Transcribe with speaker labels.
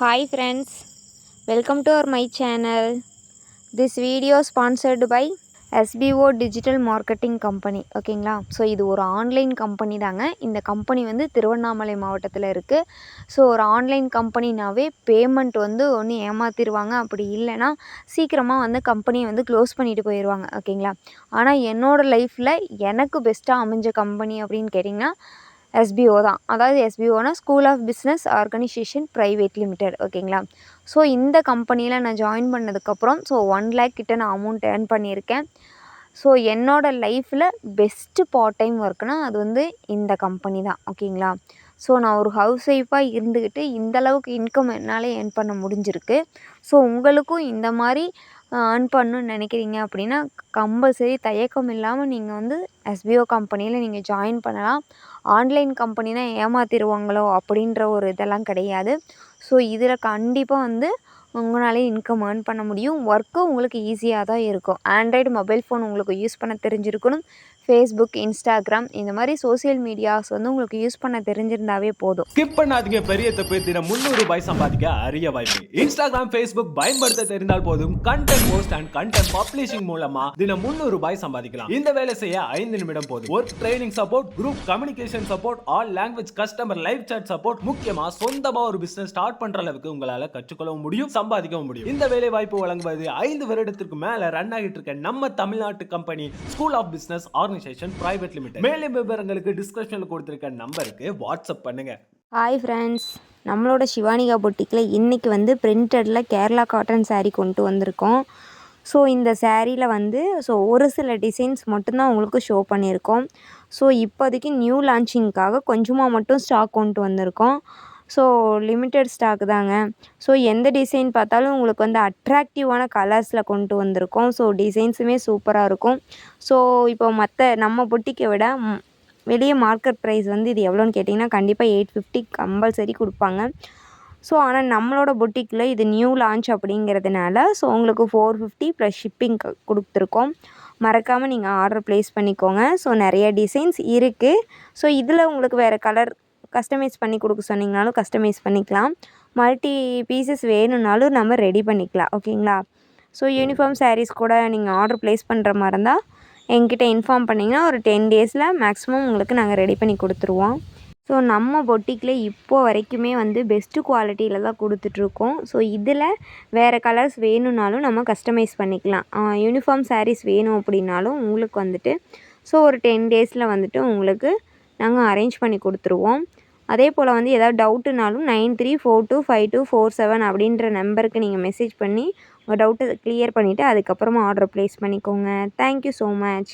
Speaker 1: Hi friends, welcome to my channel. This video sponsored by SBO Digital Marketing Company. ஓகேங்களா. So இது ஒரு online company தாங்க. இந்த company வந்து திருவண்ணாமலை மாவட்டத்தில் இருக்குது. ஸோ ஒரு ஆன்லைன் கம்பெனினாவே பேமெண்ட் வந்து ஒன்று ஏமாற்றிடுவாங்க, அப்படி இல்லைன்னா சீக்கிரமாக வந்து கம்பெனியை வந்து க்ளோஸ் பண்ணிட்டு போயிடுவாங்க. ஓகேங்களா. ஆனால் என்னோடய லைஃப்பில் எனக்கு பெஸ்ட்டாக அமைஞ்ச கம்பெனி அப்படின்னு கேட்டிங்கன்னா எஸ்பிஓ தான். அதாவது எஸ்பிஓனா school of business organisation private limited. ஓகேங்களா. ஸோ இந்த கம்பெனியில் நான் ஜாயின் பண்ணதுக்கப்புறம் 1 lakh கிட்ட நான் அமௌண்ட் ஏர்ன் பண்ணியிருக்கேன். ஸோ என்னோடய லைஃப்பில் பெஸ்ட்டு பார்ட் டைம் ஒர்க்னால் அது வந்து இந்த கம்பெனி தான். ஓகேங்களா. ஸோ நான் ஒரு ஹவுஸ் ஒய்ஃபாக இருந்துக்கிட்டு இந்தளவுக்கு இன்கம் என்னால் ஏர்ன் பண்ண முடிஞ்சிருக்கு. ஸோ உங்களுக்கும் இந்த மாதிரி ஏர்ன் பண்ணணுன்னு நினைக்கிறீங்க அப்படின்னா கம்பல்சரி தயக்கம் இல்லாமல் நீங்கள் வந்து எஸ்பிஓ கம்பெனியில் நீங்கள் ஜாயின் பண்ணலாம். ஆன்லைன் கம்பெனினா ஏமாற்றிடுவாங்களோ அப்படின்ற ஒரு இதெல்லாம் கிடையாது. ஸோ இதில் கண்டிப்பாக வந்து உங்களாலே இன்கம் ஏர்ன் பண்ண முடியும். ஒர்க்கும் உங்களுக்கு ஈஸியாக தான் இருக்கும். ஆண்ட்ராய்டு மொபைல் ஃபோன் உங்களுக்கு யூஸ் பண்ண தெரிஞ்சிருக்கணும். ஃபேஸ்புக், இன்ஸ்டாகிராம் இந்த மாதிரி சோசியல் மீடியாஸ் வந்து உங்களுக்கு யூஸ் பண்ண தெரிஞ்சிருந்தாவே போதும்.
Speaker 2: ஸ்கிப் பண்ணாதீங்க, பெரிய தப்பு. தினம் 300 ரூபாய் சம்பாதிக்க அரிய வாய்ப்பு. இன்ஸ்டாகிராம், ஃபேஸ்புக் பயன்படுத்த தெரிந்தால் போதும். Content post and content publishing மூலமா தினம் 300 ரூபாய் சம்பாதிக்கலாம். இந்த வேலை செய்ய 5 நிமிடம் போதும். Work training support, group communication support, all language customer live chat support, முக்கியமா சொந்தமா ஒரு பிசினஸ் ஸ்டார்ட் பண்ற அளவுக்கு உங்களால கற்றுக்கொள்ளவும் முடியும், சம்பாதிக்கவும் முடியும். இந்த வேலை வாய்ப்பு வழங்குவது 5 வருடத்திற்கு மேல ரன் ஆகிட்டு இருக்க நம்ம தமிழ்நாட்டு company school of business organisation private limited. மேலும் விவரங்களுக்கு டிஸ்கிரிப்ஷன்ல கொடுத்திருக்க நம்பருக்கு வாட்ஸ்அப் பண்ணுங்க.
Speaker 1: ஹாய் ஃப்ரெண்ட்ஸ், நம்மளோட சிவானிகா பொட்டிக்கில் இன்றைக்கி வந்து பிரிண்டடில் கேரளா காட்டன் சாரீ கொண்டு வந்திருக்கோம். ஸோ இந்த சாரியில் வந்து ஒரு சில டிசைன்ஸ் மட்டும்தான் உங்களுக்கு ஷோ பண்ணியிருக்கோம். ஸோ இப்போதைக்கு நியூ லான்ச்சிங்க்காக கொஞ்சமாக மட்டும் ஸ்டாக் கொண்டு வந்திருக்கோம். ஸோ லிமிட்டட் ஸ்டாக் தாங்க. ஸோ எந்த டிசைன் பார்த்தாலும் உங்களுக்கு வந்து அட்ராக்டிவான கலர்ஸில் கொண்டு வந்திருக்கோம். ஸோ டிசைன்ஸுமே சூப்பராக இருக்கும். ஸோ இப்போ மற்ற நம்ம பொட்டிக்கை விட வெளியே மார்க்கெட் ப்ரைஸ் வந்து இது எவ்வளோன்னு கேட்டிங்கன்னா கண்டிப்பாக 850 கம்பல்சரி கொடுப்பாங்க. ஸோ ஆனால் நம்மளோட பொட்டிக்கில் இது நியூ லான்ச் அப்படிங்கிறதுனால உங்களுக்கு 450 ப்ளஸ் ஷிப்பிங் கொடுத்துருக்கோம். மறக்காமல் நீங்கள் ஆர்டர் ப்ளேஸ் பண்ணிக்கோங்க. ஸோ நிறைய டிசைன்ஸ் இருக்குது. ஸோ இதில் உங்களுக்கு வேறு கலர் கஸ்டமைஸ் பண்ணி கொடுக்க சொன்னிங்கனாலும் கஸ்டமைஸ் பண்ணிக்கலாம். மல்டி பீசஸ் வேணும்னாலும் நம்ம ரெடி பண்ணிக்கலாம். ஓகேங்களா. ஸோ யூனிஃபார்ம் சாரீஸ் கூட நீங்கள் ஆர்டர் ப்ளேஸ் பண்ணுற மாதிரி இருந்தால் என்கிட்ட இன்ஃபார்ம் பண்ணிங்கன்னா ஒரு 10 டேஸில் மேக்ஸிமம் உங்களுக்கு நாங்கள் ரெடி பண்ணி கொடுத்துருவோம். ஸோ நம்ம பொட்டிக்கில் இப்போது வரைக்குமே வந்து பெஸ்ட்டு குவாலிட்டியில் தான் கொடுத்துட்ருக்கோம். ஸோ இதில் வேறு கலர்ஸ் வேணும்னாலும் நம்ம கஸ்டமைஸ் பண்ணிக்கலாம். யூனிஃபார்ம் சாரீஸ் வேணும் அப்படின்னாலும் உங்களுக்கு வந்துட்டு ஒரு 10 டேஸில் வந்துட்டு உங்களுக்கு நாங்கள் அரேஞ்ச் பண்ணி கொடுத்துருவோம். அதே போல் வந்து ஏதாவது டவுட்டுனாலும் 93425247 அப்படின்ற நம்பருக்கு நீங்கள் மெசேஜ் பண்ணி உங்கள் டவுட்டை கிளியர் பண்ணிவிட்டு அதுக்கப்புறமா ஆர்டர் ப்ளேஸ் பண்ணிக்கோங்க. Thank you so much.